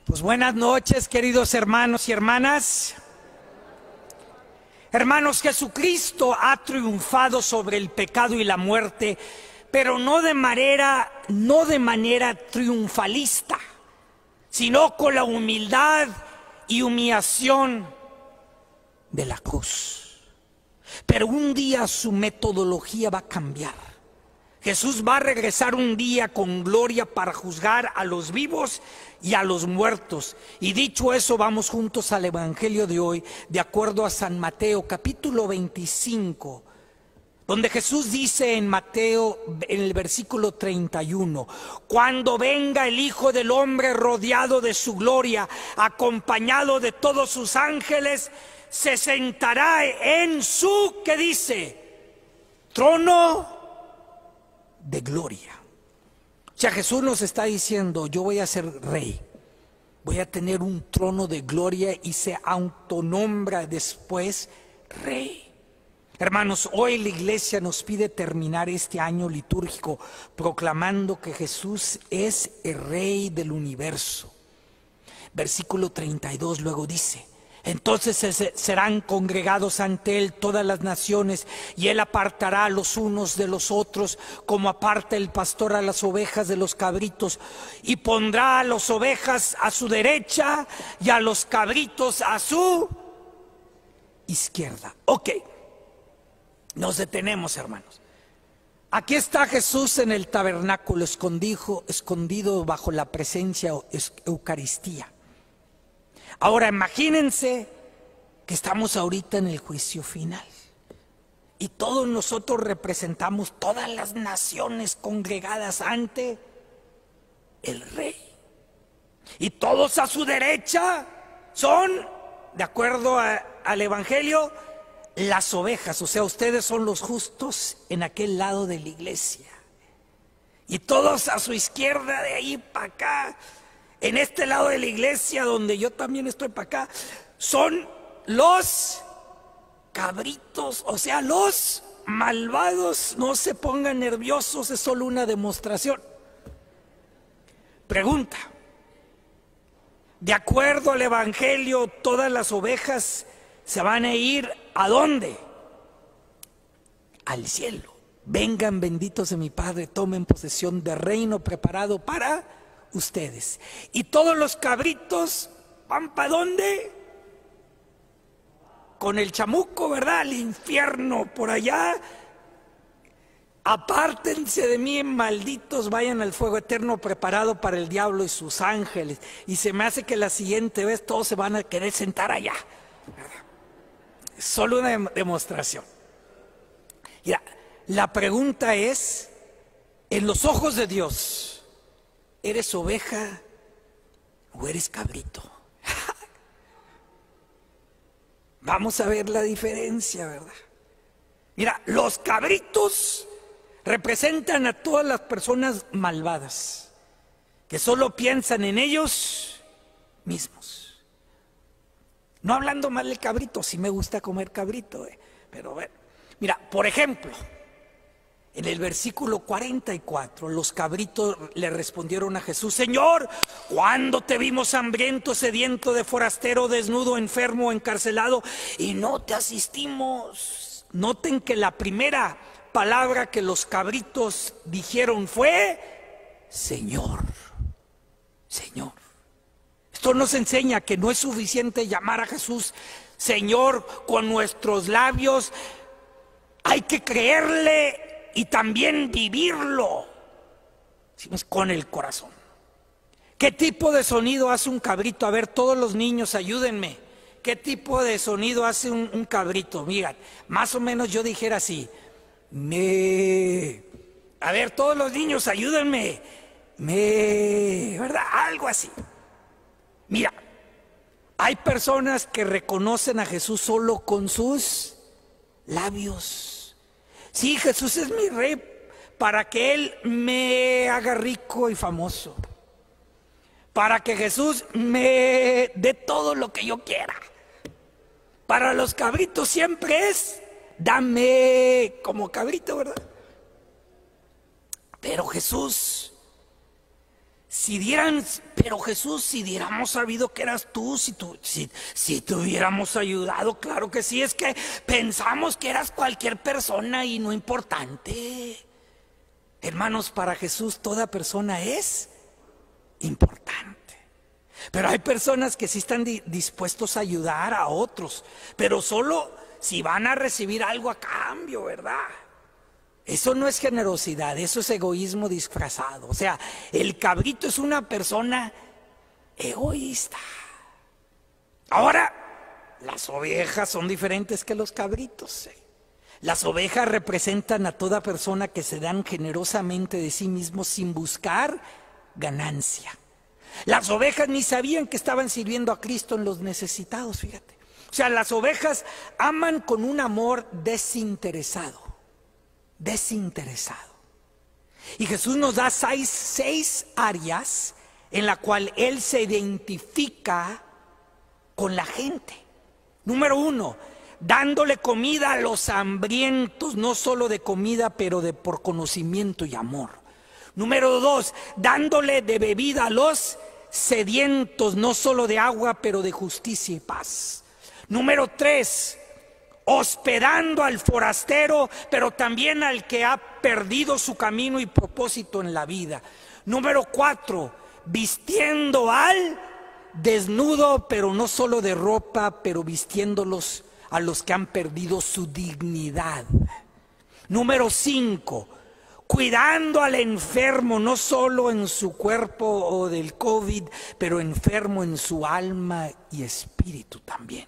Pues buenas noches, queridos hermanos y hermanas. Hermanos, Jesucristo ha triunfado sobre el pecado y la muerte, pero no de manera triunfalista, sino con la humildad y humillación de la cruz. Pero un día su metodología va a cambiar. Jesús va a regresar un día con gloria para juzgar a los vivos y a los muertos. Y dicho eso, vamos juntos al Evangelio de hoy, de acuerdo a San Mateo, capítulo 25, donde Jesús dice en Mateo, en el versículo 31, cuando venga el Hijo del Hombre rodeado de su gloria, acompañado de todos sus ángeles, se sentará en su, ¿qué dice? Trono de gloria. O sea, Jesús nos está diciendo, yo voy a ser rey, voy a tener un trono de gloria, y se autonombra después rey. Hermanos, hoy la iglesia nos pide terminar este año litúrgico proclamando que Jesús es el rey del universo. Versículo 32 luego dice: entonces serán congregados ante él todas las naciones, y él apartará a los unos de los otros, como aparta el pastor a las ovejas de los cabritos, y pondrá a las ovejas a su derecha y a los cabritos a su izquierda. Ok, nos detenemos, hermanos. Aquí está Jesús en el tabernáculo, escondido bajo la presencia Eucaristía. Ahora imagínense que estamos ahorita en el juicio final y todos nosotros representamos todas las naciones congregadas ante el rey, y todos a su derecha son, de acuerdo al Evangelio, las ovejas. O sea, ustedes son los justos en aquel lado de la iglesia, y todos a su izquierda, de ahí para acá, en este lado de la iglesia donde yo también estoy para acá, son los cabritos, o sea, los malvados. No se pongan nerviosos, es solo una demostración. Pregunta: de acuerdo al Evangelio, todas las ovejas se van a ir ¿a dónde? Al cielo. Vengan, benditos de mi Padre, tomen posesión del reino preparado para ustedes. Y todos los cabritos van ¿para dónde? Con el chamuco, ¿verdad? Al infierno, por allá. Apártense de mí, malditos, vayan al fuego eterno preparado para el diablo y sus ángeles. Y se me hace que la siguiente vez todos se van a querer sentar allá, ¿verdad? Es solo una demostración. Mira, la pregunta es, en los ojos de Dios, ¿eres oveja o eres cabrito? Vamos a ver la diferencia, ¿verdad? Mira, los cabritos representan a todas las personas malvadas que solo piensan en ellos mismos. No hablando mal del cabrito, sí me gusta comer cabrito, pero bueno. Mira, por ejemplo, en el versículo 44, los cabritos le respondieron a Jesús: Señor, ¿cuándo te vimos hambriento, sediento, de forastero, desnudo, enfermo, encarcelado, y no te asistimos? Noten que la primera palabra que los cabritos dijeron fue Señor, Señor. Esto nos enseña que no es suficiente llamar a Jesús Señor con nuestros labios, hay que creerle y también vivirlo con el corazón. ¿Qué tipo de sonido hace un cabrito? A ver, todos los niños, ayúdenme. ¿Qué tipo de sonido hace un cabrito? Miren, más o menos yo dijera así: me. A ver, todos los niños, ayúdenme. Me. ¿Verdad? Algo así. Mira, hay personas que reconocen a Jesús solo con sus labios. Sí, Jesús es mi rey para que Él me haga rico y famoso, para que Jesús me dé todo lo que yo quiera. Para los cabritos siempre es dame, como cabrito, ¿verdad? Pero Jesús, si dieran pero Jesús, si hubiéramos sabido que eras tú, si te hubiéramos ayudado, claro que sí, es que pensamos que eras cualquier persona y no importante. Hermanos, para Jesús toda persona es importante. Pero hay personas que sí están dispuestos a ayudar a otros, pero solo si van a recibir algo a cambio, ¿verdad? Eso no es generosidad, eso es egoísmo disfrazado. O sea, el cabrito es una persona egoísta. Ahora, las ovejas son diferentes que los cabritos. Las ovejas representan a toda persona que se dan generosamente de sí mismos sin buscar ganancia. Las ovejas ni sabían que estaban sirviendo a Cristo en los necesitados, fíjate. O sea, las ovejas aman con un amor desinteresado. Desinteresado. Y Jesús nos da seis áreas en la cual Él se identifica con la gente. Número 1, dándole comida a los hambrientos, no solo de comida, pero por conocimiento y amor. Número 2, dándole de bebida a los sedientos, no solo de agua, pero de justicia y paz. Número 3, hospedando al forastero, pero también al que ha perdido su camino y propósito en la vida. Número 4, vistiendo al desnudo, pero no solo de ropa, pero vistiéndolos a los que han perdido su dignidad. Número 5, cuidando al enfermo, no solo en su cuerpo o del COVID, pero enfermo en su alma y espíritu también.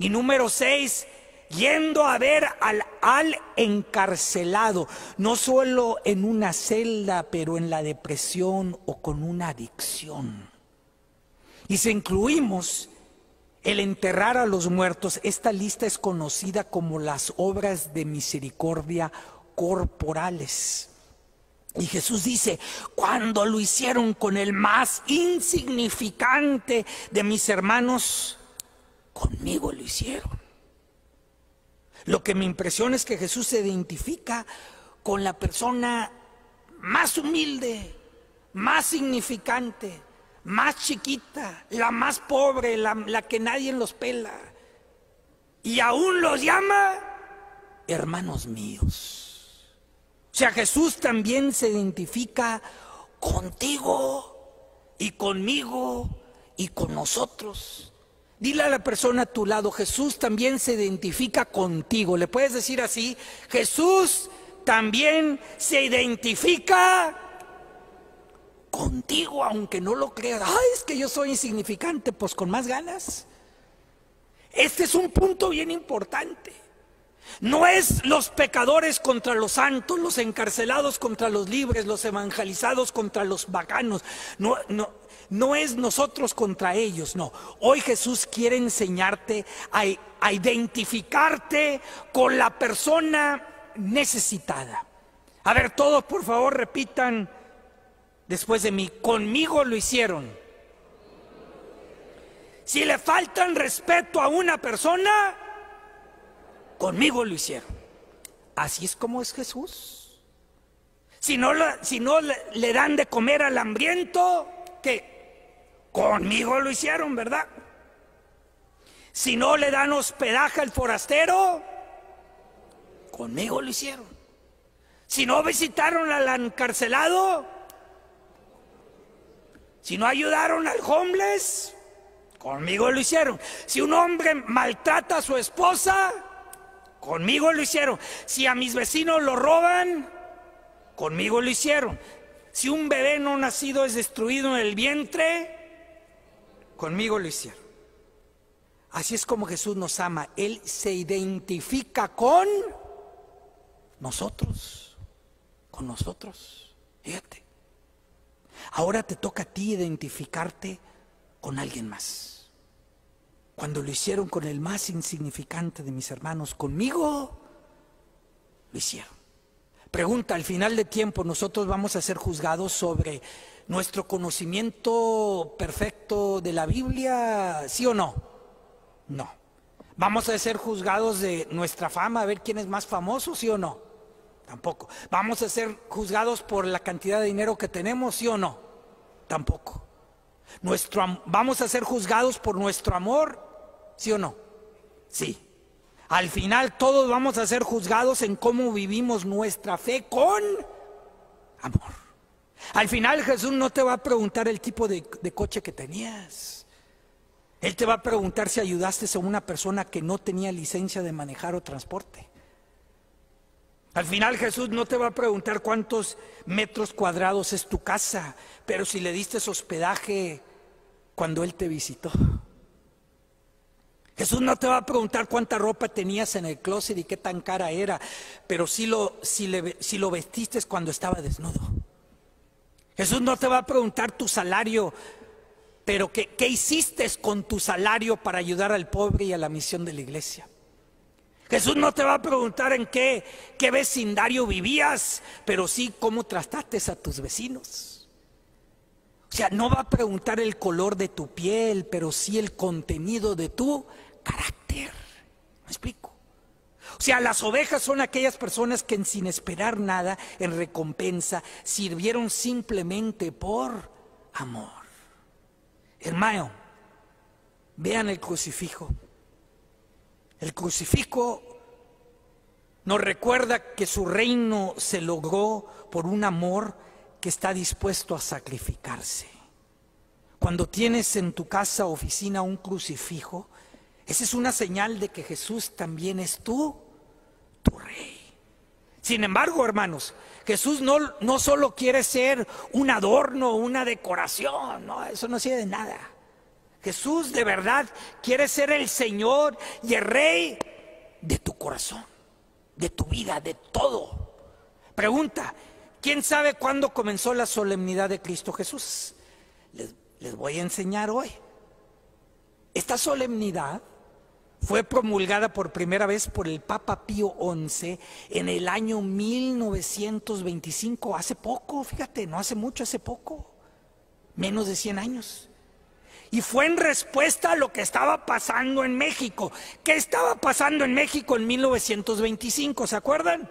Y número 6, yendo a ver al encarcelado, no solo en una celda, pero en la depresión o con una adicción. Y si incluimos el enterrar a los muertos, esta lista es conocida como las obras de misericordia corporales. Y Jesús dice, cuando lo hicieron con el más insignificante de mis hermanos, conmigo lo hicieron. Lo que me impresiona es que Jesús se identifica con la persona más humilde, más significante, más chiquita, la más pobre, la que nadie los pela. Y aún los llama hermanos míos. O sea, Jesús también se identifica contigo y conmigo y con nosotros. Dile a la persona a tu lado, Jesús también se identifica contigo. Le puedes decir así, Jesús también se identifica contigo, aunque no lo creas. Ay, es que yo soy insignificante, pues con más ganas. Este es un punto bien importante. No es los pecadores contra los santos, los encarcelados contra los libres, los evangelizados contra los bacanos. No es nosotros contra ellos, no. Hoy Jesús quiere enseñarte a identificarte con la persona necesitada. A ver, todos por favor repitan después de mí, conmigo lo hicieron. Si le faltan respeto a una persona, conmigo lo hicieron. Así es como es Jesús. Si no le dan de comer al hambriento, ¿qué? Conmigo lo hicieron, ¿verdad? Si no le dan hospedaje al forastero, conmigo lo hicieron. Si no visitaron al encarcelado, si no ayudaron al homeless, conmigo lo hicieron. Si un hombre maltrata a su esposa, conmigo lo hicieron. Si a mis vecinos lo roban, conmigo lo hicieron. Si un bebé no nacido es destruido en el vientre, conmigo lo hicieron. Así es como Jesús nos ama. Él se identifica con nosotros. Con nosotros. Fíjate. Ahora te toca a ti identificarte con alguien más. Cuando lo hicieron con el más insignificante de mis hermanos, conmigo lo hicieron. Pregunta, al final de tiempo nosotros vamos a ser juzgados sobre nuestro conocimiento perfecto de la Biblia, ¿sí o no? No. ¿Vamos a ser juzgados de nuestra fama, a ver quién es más famoso, sí o no? Tampoco. ¿Vamos a ser juzgados por la cantidad de dinero que tenemos, sí o no? Tampoco. ¿Vamos a ser juzgados por nuestro amor? ¿Sí o no? Sí. Al final todos vamos a ser juzgados en cómo vivimos nuestra fe con amor. Al final Jesús no te va a preguntar el tipo de coche que tenías. Él te va a preguntar si ayudaste a una persona que no tenía licencia de manejar o transporte. Al final Jesús no te va a preguntar cuántos metros cuadrados es tu casa, pero si le diste hospedaje cuando Él te visitó. Jesús no te va a preguntar cuánta ropa tenías en el closet y qué tan cara era, pero si lo vestiste cuando estaba desnudo. Jesús no te va a preguntar tu salario, pero qué hiciste con tu salario para ayudar al pobre y a la misión de la iglesia. Jesús no te va a preguntar en qué vecindario vivías, pero sí cómo trataste a tus vecinos. O sea, no va a preguntar el color de tu piel, pero sí el contenido de tu carácter. ¿Me explico? O sea, las ovejas son aquellas personas que sin esperar nada en recompensa sirvieron simplemente por amor. Hermano, vean el crucifijo. El crucifijo nos recuerda que su reino se logró por un amor que está dispuesto a sacrificarse. Cuando tienes en tu casa o oficina un crucifijo, esa es una señal de que Jesús también es tu rey. Sin embargo, hermanos, Jesús no solo quiere ser un adorno, una decoración, no, eso no sirve de nada. Jesús de verdad quiere ser el Señor y el Rey de tu corazón, de tu vida, de todo. Pregunta, ¿quién sabe cuándo comenzó la solemnidad de Cristo Jesús? Les voy a enseñar hoy. Esta solemnidad fue promulgada por primera vez por el Papa Pío XI en el año 1925, hace poco, fíjate, no hace mucho, hace poco, menos de 100 años. Y fue en respuesta a lo que estaba pasando en México. ¿Qué estaba pasando en México en 1925? ¿Se acuerdan?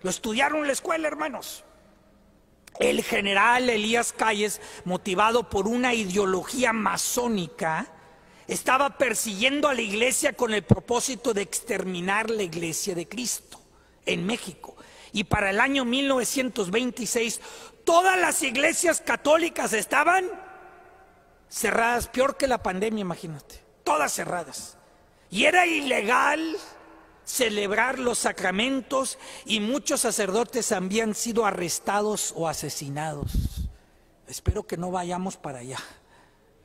Lo estudiaron en la escuela, hermanos. El general Elías Calles, motivado por una ideología masónica, estaba persiguiendo a la iglesia con el propósito de exterminar la iglesia de Cristo en México. Y para el año 1926, todas las iglesias católicas estaban cerradas, peor que la pandemia, imagínate, todas cerradas. Y era ilegal celebrar los sacramentos y muchos sacerdotes habían sido arrestados o asesinados. Espero que no vayamos para allá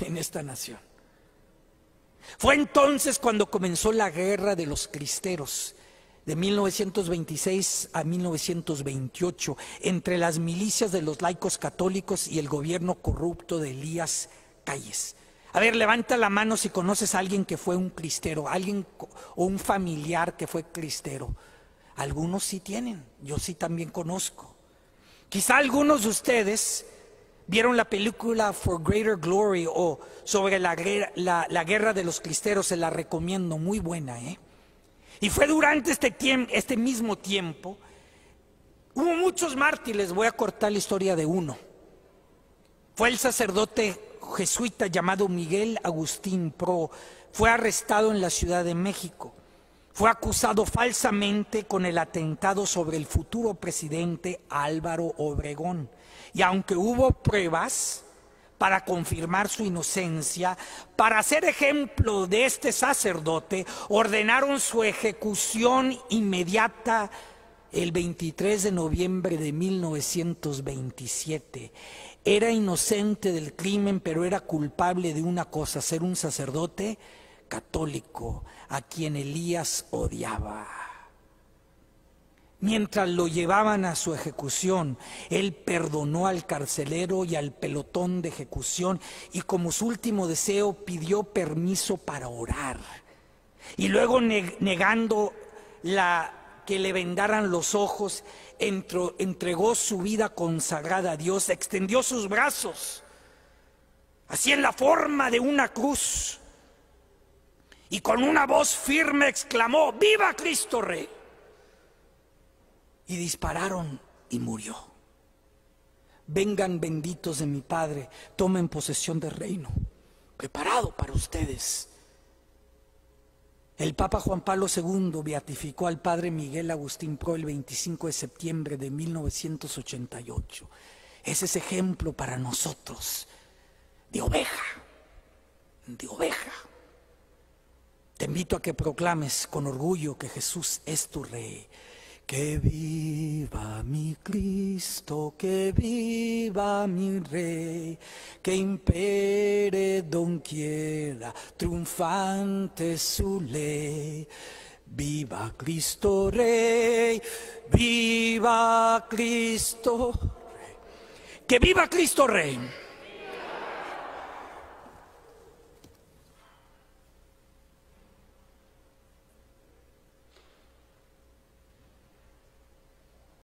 en esta nación. Fue entonces cuando comenzó la guerra de los cristeros de 1926 a 1928 entre las milicias de los laicos católicos y el gobierno corrupto de Elías Calles. A ver, levanta la mano si conoces a alguien que fue un cristero, alguien o un familiar que fue cristero. Algunos sí tienen, yo sí también conozco. Quizá algunos de ustedes vieron la película For Greater Glory o sobre la guerra de los cristeros, se la recomiendo, muy buena, ¿eh? Y fue durante este mismo tiempo, hubo muchos mártires, voy a cortar la historia de uno. Fue el sacerdote jesuita llamado Miguel Agustín Pro, fue arrestado en la Ciudad de México. Fue acusado falsamente con el atentado sobre el futuro presidente Álvaro Obregón. Y aunque hubo pruebas para confirmar su inocencia, para hacer ejemplo de este sacerdote, ordenaron su ejecución inmediata el 23 de noviembre de 1927. Era inocente del crimen, pero era culpable de una cosa, ser un sacerdote católico a quien Elías odiaba. Mientras lo llevaban a su ejecución, él perdonó al carcelero y al pelotón de ejecución y como su último deseo pidió permiso para orar. Y luego negando que le vendaran los ojos, entregó su vida consagrada a Dios, extendió sus brazos, así en la forma de una cruz, y con una voz firme exclamó: ¡Viva Cristo Rey! Y dispararon y murió. vengan benditos de mi Padre, tomen posesión del reino preparado para ustedes. El Papa Juan Pablo II beatificó al Padre Miguel Agustín Pro el 25 de septiembre de 1988. Ese es ejemplo para nosotros de oveja, de oveja. Te invito a que proclames con orgullo que Jesús es tu Rey. Que viva mi Cristo, que viva mi Rey, que impere donquiera, triunfante su ley. Viva Cristo Rey, viva Cristo Rey. Que viva Cristo Rey.